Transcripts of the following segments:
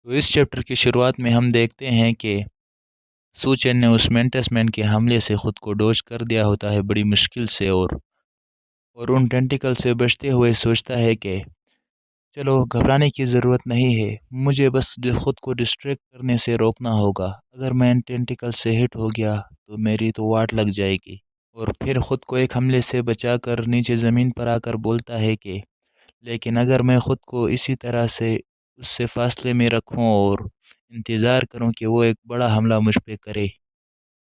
تو इस चैप्टर की शुरुआत में हम देखते हैं कि सूचन ने उस मेंटस मैन के हमले से खुद को डोज कर दिया होता है बड़ी मुश्किल से, और उन टेंटिकल से बचते हुए सोचता है कि चलो घबराने की ज़रूरत नहीं है, मुझे बस जो खुद को डिस्ट्रैक्ट करने से रोकना होगा। अगर मैं इन टेंटिकल से हिट हो गया तो मेरी तो वाट लग जाएगी। और फिर ख़ुद को एक हमले से बचाकर नीचे ज़मीन पर आकर बोलता है कि लेकिन अगर मैं ख़ुद को इसी तरह से उससे फासले में रखूं और इंतज़ार करूं कि वो एक बड़ा हमला मुझ पे करे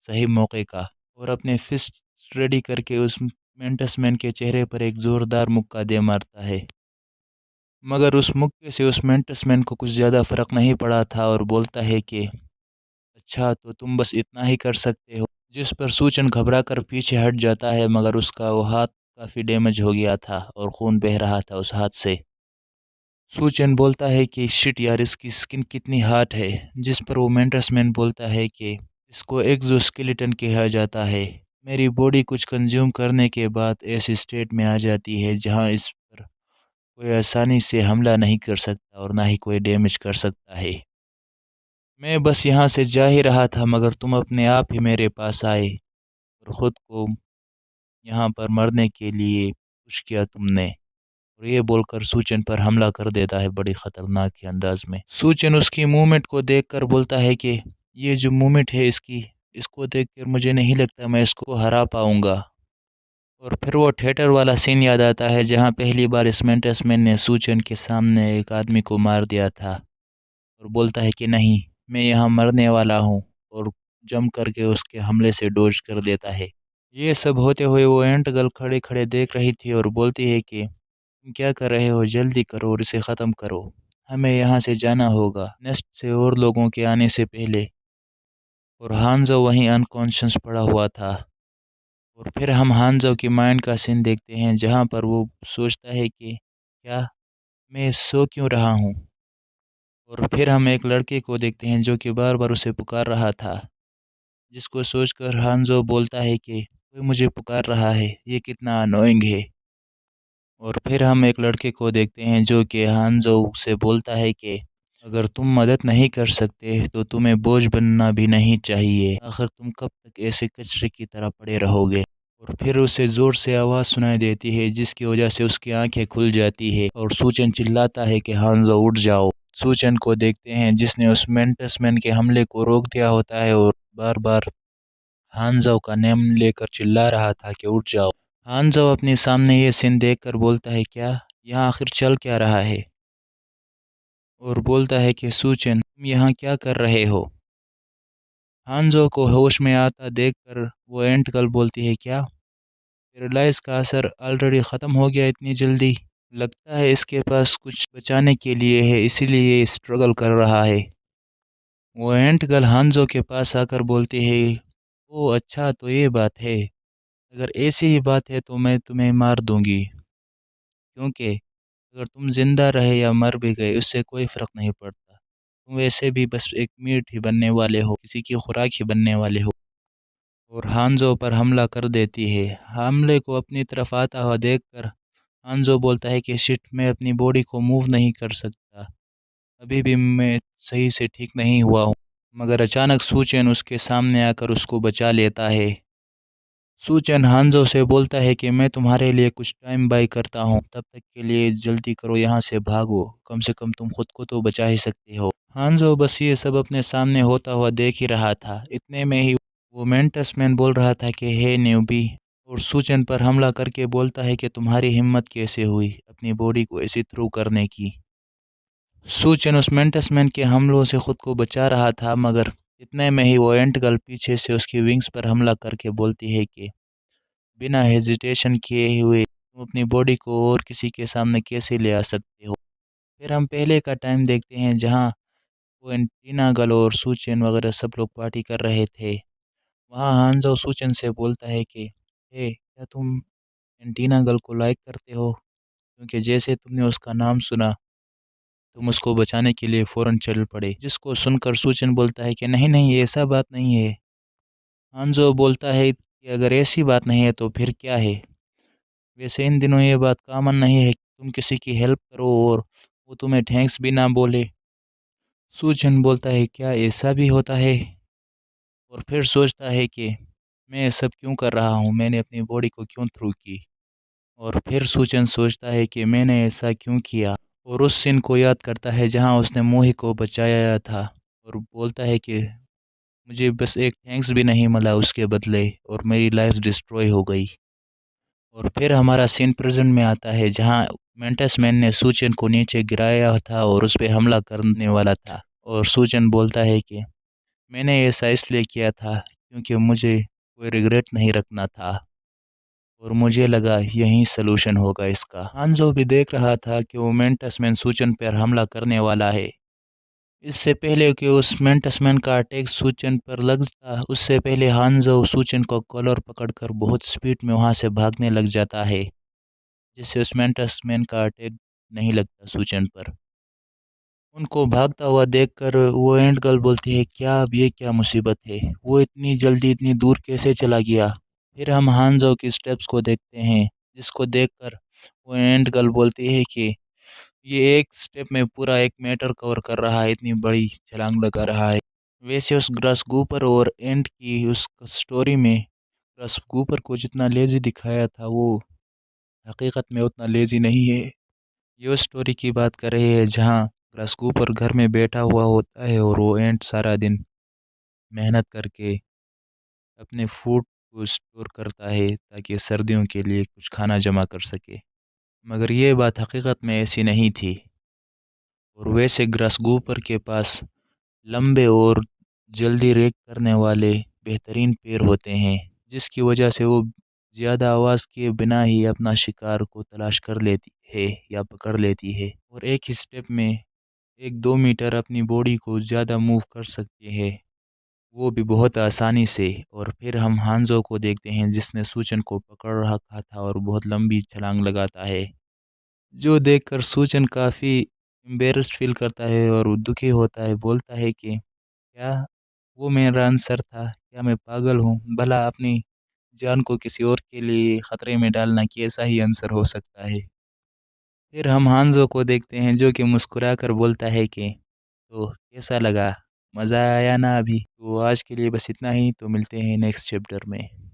सही मौके का, और अपने फिस्ट रेडी करके उस मेंटस मैन के चेहरे पर एक ज़ोरदार मुक्का दे मारता है। मगर उस मुक्के से उस मेंटस मैन को कुछ ज़्यादा फ़र्क नहीं पड़ा था और बोलता है कि अच्छा, तो तुम बस इतना ही कर सकते हो। जिस पर सूचन घबरा कर पीछे हट जाता है, मगर उसका वो हाथ काफ़ी डैमेज हो गया था और खून बह रहा था उस हाथ से। सूचन बोलता है कि शिट यार, इसकी स्किन कितनी हार्ड है। जिस पर वो मेंटस मैन बोलता है कि इसको एक्सोस्केलेटन कहा जाता है। मेरी बॉडी कुछ कंज्यूम करने के बाद ऐसी स्टेट में आ जाती है जहाँ इस पर कोई आसानी से हमला नहीं कर सकता और ना ही कोई डैमेज कर सकता है। मैं बस यहाँ से जा ही रहा था, मगर तुम अपने आप ही मेरे पास आए और ख़ुद को यहाँ पर मरने के लिए पुश किया तुमने। और ये बोलकर सूचन पर हमला कर देता है बड़ी ख़तरनाक के अंदाज में। सूचन उसकी मूवमेंट को देखकर बोलता है कि ये जो मूवमेंट है इसकी, इसको देखकर मुझे नहीं लगता मैं इसको हरा पाऊँगा। और फिर वो थिएटर वाला सीन याद आता है जहाँ पहली बार इस मेंटस मैन ने सूचन के सामने एक आदमी को मार दिया था, और बोलता है कि नहीं, मैं यहाँ मरने वाला हूँ, और जम करके उसके हमले से डोज कर देता है। ये सब होते हुए वो एंट गर्ल खड़े खड़े देख रही थी और बोलती है कि तुम क्या कर रहे हो, जल्दी करो और इसे ख़त्म करो, हमें यहाँ से जाना होगा नेस्ट से और लोगों के आने से पहले। और हांजो वहीं अनकॉन्शियस पड़ा हुआ था। और फिर हम हांजो की माइंड का सीन देखते हैं जहाँ पर वो सोचता है कि क्या मैं सो क्यों रहा हूँ। और फिर हम एक लड़के को देखते हैं जो कि बार बार उसे पुकार रहा था, जिसको सोचकर हांजो बोलता है कि कोई मुझे पुकार रहा है, ये कितना अनोइंग है। और फिर हम एक लड़के को देखते हैं जो कि हांजो से बोलता है कि अगर तुम मदद नहीं कर सकते तो तुम्हें बोझ बनना भी नहीं चाहिए, आखिर तुम कब तक ऐसे कचरे की तरह पड़े रहोगे। और फिर उसे ज़ोर से आवाज़ सुनाई देती है जिसकी वजह से उसकी आंखें खुल जाती है और सूचन चिल्लाता है कि हांजो उठ जाओ। सूचन को देखते हैं जिसने उस मेंटस मैन के हमले को रोक दिया होता है और बार बार हांजो का नेम लेकर चिल्ला रहा था कि उठ जाओ। हांजो अपने सामने ये सीन देखकर बोलता है क्या यहाँ आखिर चल क्या रहा है, और बोलता है कि सूचन तुम यहाँ क्या कर रहे हो। हांजो को होश में आता देखकर वो एंट गर्ल बोलती है क्या पैरालाइज का असर ऑलरेडी ख़त्म हो गया इतनी जल्दी, लगता है इसके पास कुछ बचाने के लिए है इसीलिए ये स्ट्रगल कर रहा है। वो एंट गर्ल हांजो के पास आकर बोलती है ओह अच्छा, तो ये बात है, अगर ऐसी ही बात है तो मैं तुम्हें मार दूंगी, क्योंकि अगर तुम ज़िंदा रहे या मर भी गए उससे कोई फ़र्क नहीं पड़ता। तुम वैसे भी बस एक मीट ही बनने वाले हो, किसी की खुराक ही बनने वाले हो। और हांजो पर हमला कर देती है। हमले को अपनी तरफ आता हुआ देखकर हांजो बोलता है कि शिट, मैं अपनी बॉडी को मूव नहीं कर सकता। अभी भी मैं सही से ठीक नहीं हुआ हूँ। मगर अचानक सूचेन उसके सामने आकर उसको बचा लेता है। सूचन हांजो से बोलता है कि मैं तुम्हारे लिए कुछ टाइम बाय करता हूँ, तब तक के लिए जल्दी करो, यहाँ से भागो, कम से कम तुम खुद को तो बचा ही सकते हो। हांजो बस ये सब अपने सामने होता हुआ देख ही रहा था। इतने में ही वो मेंटस मैन बोल रहा था कि हे न्यूबी, और सूचन पर हमला करके बोलता है कि तुम्हारी हिम्मत कैसे हुई अपनी बॉडी को ऐसे थ्रू करने की। सूचन उस मेंटस मैन के हमलों से खुद को बचा रहा था, मगर इतने में ही वो एंट गर्ल पीछे से उसकी विंग्स पर हमला करके बोलती है कि बिना हेजिटेशन किए हुए तुम अपनी बॉडी को और किसी के सामने कैसे ले आ सकते हो। फिर हम पहले का टाइम देखते हैं जहाँ वो एंटीना गर्ल और सूचन वगैरह सब लोग पार्टी कर रहे थे। वहाँ हांजो सूचन से बोलता है कि हे, क्या तुम एंटीना गर्ल को लाइक करते हो, क्योंकि जैसे तुमने उसका नाम सुना तुम उसको बचाने के लिए फ़ौरन चल पड़े। जिसको सुनकर सूचन बोलता है कि नहीं नहीं, ऐसा बात नहीं है। हांजो बोलता है कि अगर ऐसी बात नहीं है तो फिर क्या है, वैसे इन दिनों ये बात कॉमन नहीं है कि तुम किसी की हेल्प करो और वो तुम्हें थैंक्स भी ना बोले। सूचन बोलता है क्या ऐसा भी होता है? और फिर सोचता है कि मैं ये सब क्यों कर रहा हूँ? मैंने अपनी बॉडी को क्यों थ्रू की? और फिर सूचन सोचता है कि मैंने ऐसा क्यों किया? और उस सीन को याद करता है जहाँ उसने मोही को बचाया था और बोलता है कि मुझे बस एक थैंक्स भी नहीं मिला उसके बदले और मेरी लाइफ डिस्ट्रॉय हो गई। और फिर हमारा सीन प्रेज़ेंट में आता है जहाँ मेंटेस मैन ने सूचन को नीचे गिराया था और उस पे हमला करने वाला था। और सूचन बोलता है कि मैंने ऐसा इसलिए किया था क्योंकि मुझे कोई रिग्रेट नहीं रखना था और मुझे लगा यही सलूशन होगा इसका। हांज़ो भी देख रहा था कि वो मेंटेस मैन सूचन पर हमला करने वाला है। इससे पहले कि उस मेंटेस मैन का अटैक सूचन पर लगता, उससे पहले हांज़ो सूचन को कॉलर पकड़कर बहुत स्पीड में वहाँ से भागने लग जाता है, जिससे उस मेंटेस मैन का अटैक नहीं लगता सूचन पर। उनको भागता हुआ देखकर वो एंट गर्ल बोलती है, "क्या अब ये क्या मुसीबत है? वो इतनी जल्दी इतनी दूर कैसे चला गया?" फिर हम हांज़ो की स्टेप्स को देखते हैं, जिसको देखकर वो एंट गर्ल बोलती है कि ये एक स्टेप में पूरा 1 मीटर कवर कर रहा है, इतनी बड़ी छलांग लगा रहा है। वैसे उस ग्रासहॉपर और एंट की उस स्टोरी में ग्रासहॉपर को जितना लेज़ी दिखाया था, वो हकीकत में उतना लेज़ी नहीं है। ये उस स्टोरी की बात कर रहे हैं जहाँ ग्रासहॉपर घर में बैठा हुआ होता है और वो एंट सारा दिन मेहनत करके अपने फूड को स्टोर करता है ताकि सर्दियों के लिए कुछ खाना जमा कर सके। मगर ये बात हकीकत में ऐसी नहीं थी और वैसे ग्रासहॉपर के पास लंबे और जल्दी रेक करने वाले बेहतरीन पैर होते हैं, जिसकी वजह से वो ज़्यादा आवाज़ किए बिना ही अपना शिकार को तलाश कर लेती है या पकड़ लेती है और एक ही स्टेप में 1-2 मीटर अपनी बॉडी को ज़्यादा मूव कर सकती है, वो भी बहुत आसानी से। और फिर हम हांज़ो को देखते हैं जिसने सूचन को पकड़ रखा था और बहुत लंबी छलांग लगाता है, जो देखकर सूचन काफ़ी एम्बैरेस्ड फ़ील करता है और वो दुखी होता है, बोलता है कि क्या वो मेरा आंसर था? क्या मैं पागल हूँ? भला अपनी जान को किसी और के लिए खतरे में डालना कैसा ही आंसर हो सकता है? फिर हम हांज़ो को देखते हैं जो कि मुस्कुराकर बोलता है कि तो कैसा लगा? मज़ा आया ना अभी? तो आज के लिए बस इतना ही, तो मिलते हैं नेक्स्ट चैप्टर में।